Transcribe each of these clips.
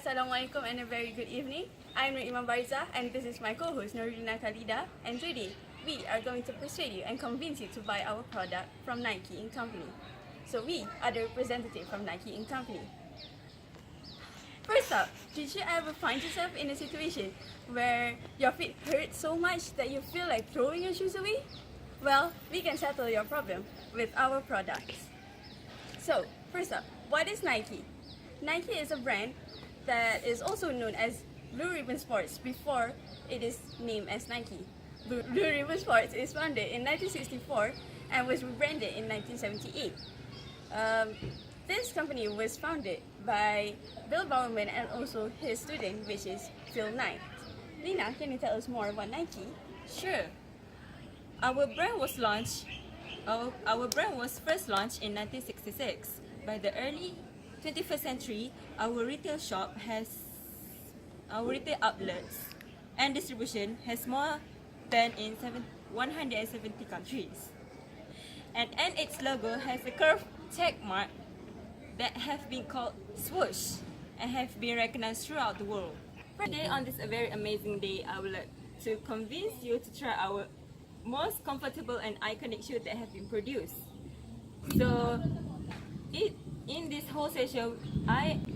Assalamualaikum and a very good evening. I'm Iman Barizah and this is my co-host Nurlina Khalida, and today we are going to persuade you and convince you to buy our product from Nike Inc. Company. So we are the representative from Nike Inc. Company. First up, did you ever find yourself in a situation where your feet hurt so much that you feel like throwing your shoes away? Well, we can settle your problem with our products. So, first up, what is Nike? Nike is a brand that is also known as Blue Ribbon Sports before it is named as Nike. Blue Ribbon Sports is founded in 1964 and was rebranded in 1978. This company was founded by Bill Bowerman and also his student, which is Phil Knight. Lina, can you tell us more about Nike? Sure. Our brand was first launched in 1966. By the early 21st century, our retail outlets and distribution has more than in 170 countries. And its logo has a curved check mark that have been called swoosh and have been recognized throughout the world. Today, on this very amazing day, I would like to convince you to try our most comfortable and iconic shoes that have been produced. So, in this whole session,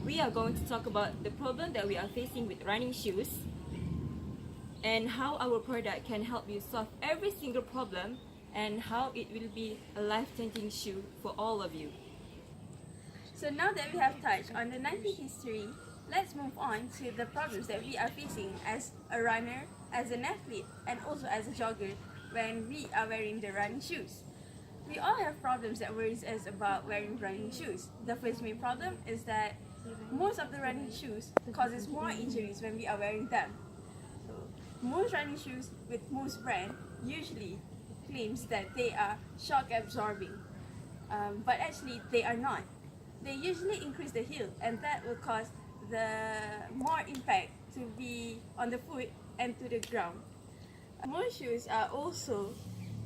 we are going to talk about the problem that we are facing with running shoes and how our product can help you solve every single problem and how it will be a life-changing shoe for all of you. So now that we have touched on the Nike history, let's move on to the problems that we are facing as a runner, as an athlete, and also as a jogger when we are wearing the running shoes. We all have problems that worries us about wearing running shoes. The first main problem is that most of the running shoes causes more injuries when we are wearing them. So most running shoes with most brand usually claims that they are shock absorbing, but actually they are not. They usually increase the heel, and that will cause the more impact to be on the foot and to the ground. Most shoes are also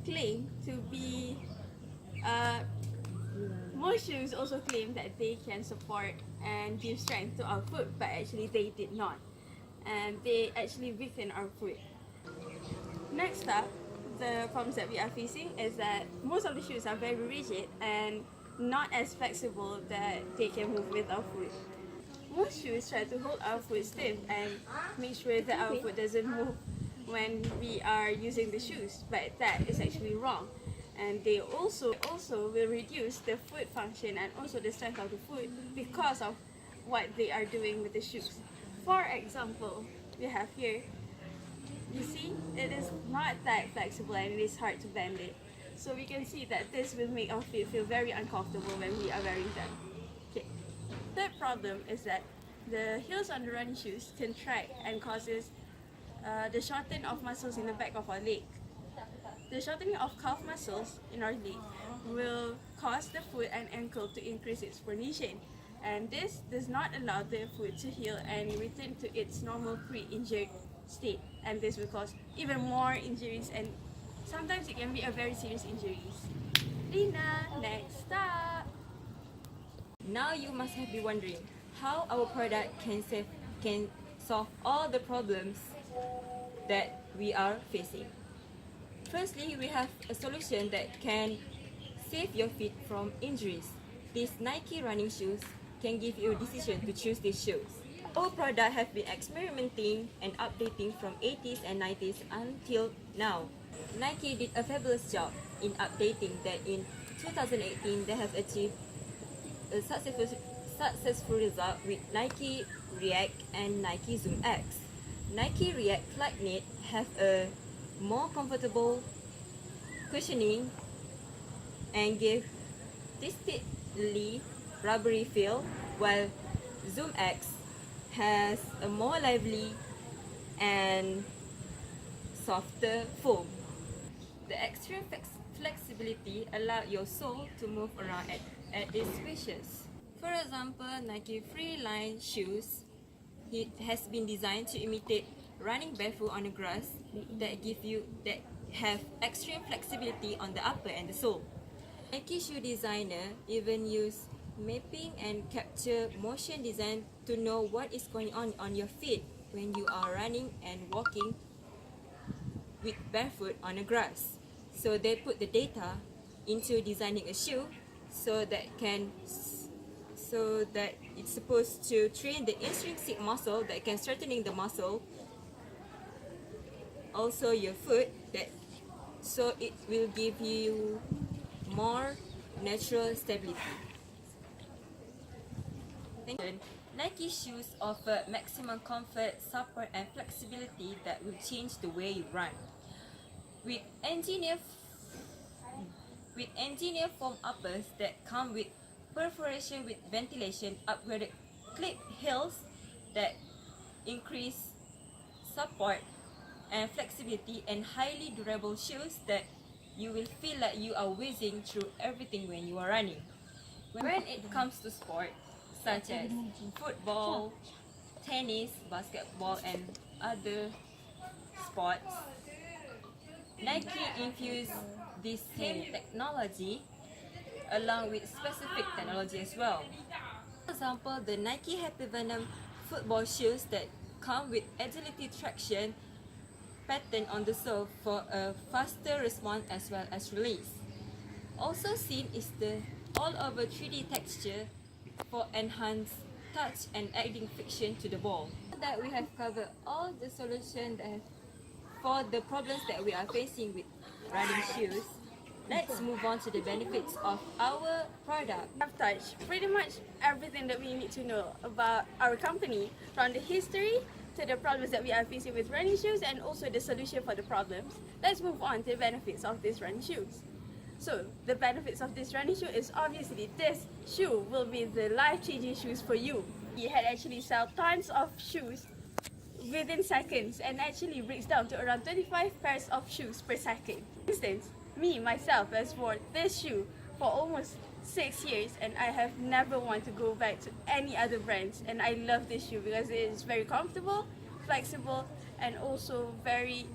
claimed to be most shoes also claim that they can support and give strength to our foot, but actually they did not, and they actually weaken our foot. Next up, the problems that we are facing is that most of the shoes are very rigid and not as flexible that they can move with our foot. Most shoes try to hold our foot stiff and make sure that our foot doesn't move when we are using the shoes, but that is actually wrong. And they also will reduce the foot function and also the strength of the foot because of what they are doing with the shoes. For example, we have here, you see, it is not that flexible and it is hard to bend it. So we can see that this will make our feet feel very uncomfortable when we are wearing them. Okay. Third problem is that the heels on the running shoes contract and causes the shortening of muscles in the back of our leg. The shortening of calf muscles in our leg will cause the foot and ankle to increase its pronation, and this does not allow the foot to heal and return to its normal pre-injured state, and this will cause even more injuries, and sometimes it can be a very serious injuries. Lina, next up. Now you must have been wondering how our product can solve all the problems that we are facing. Firstly, we have a solution that can save your feet from injuries. These Nike running shoes can give you a decision to choose these shoes. Our product have been experimenting and updating from 80s and 90s until now. Nike did a fabulous job in updating that in 2018 they have achieved a successful result with Nike React and Nike Zoom X. Nike React Flyknit have a more comfortable cushioning and give distinctly rubbery feel, while Zoom X has a more lively and softer foam. The extreme flexibility allows your sole to move around at its wishes. For example, Nike Freeline shoes, it has been designed to imitate running barefoot on the grass that have extreme flexibility on the upper and the sole. Nike shoe designer even use mapping and capture motion design to know what is going on your feet when you are running and walking with barefoot on the grass. So they put the data into designing a shoe so that it's supposed to train the intrinsic muscle that can strengthening the muscle, also your foot, so it will give you more natural stability. Nike shoes offer maximum comfort, support and flexibility that will change the way you run. With engineered foam uppers that come with perforation with ventilation, upgraded clip heels that increase support and flexibility, and highly durable shoes that you will feel like you are whizzing through everything when you are running. When it comes to sport, such as football, tennis, basketball and other sports, Nike infused this same technology along with specific technology as well. For example, the Nike Happy Venom football shoes that come with agility traction pattern on the sole for a faster response as well as release. Also seen is the all-over 3D texture for enhanced touch and adding friction to the ball. That we have covered all the solutions for the problems that we are facing with running shoes. Let's move on to the benefits of our product. I've touched pretty much everything that we need to know about our company, from the history to the problems that we are facing with running shoes and also the solution for the problems. Let's move on to the benefits of these running shoes. So, the benefits of this running shoe is obviously this shoe will be the life-changing shoes for you. We had actually sell tons of shoes within seconds and actually breaks down to around 25 pairs of shoes per second. For instance, me, myself, has worn this shoe for almost 6 years and I have never wanted to go back to any other brands, and I love this shoe because it is very comfortable, flexible and also very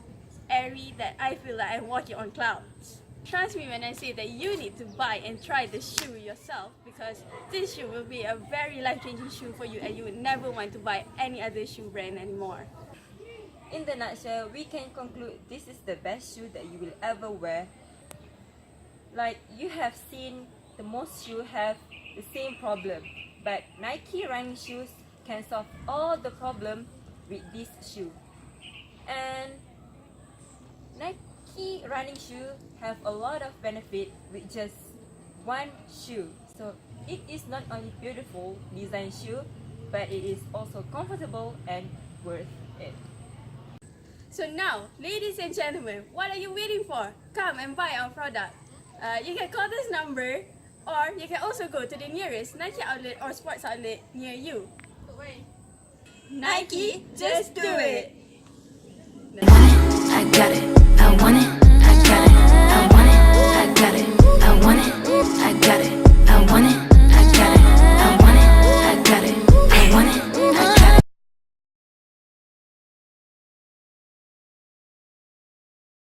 airy that I feel like I'm walking on clouds. Trust me when I say that you need to buy and try this shoe yourself, because this shoe will be a very life-changing shoe for you and you would never want to buy any other shoe brand anymore. In the nutshell, we can conclude this is the best shoe that you will ever wear. Like you have seen, the most shoes have the same problem, but Nike running shoes can solve all the problem with this shoe. And Nike running shoe have a lot of benefit with just one shoe. So it is not only beautiful design shoe, but it is also comfortable and worth it. So now, ladies and gentlemen, what are you waiting for? Come and buy our product. You can call this number, or you can also go to the nearest Nike outlet or sports outlet near you. Nike, just do it! I got it, I want it.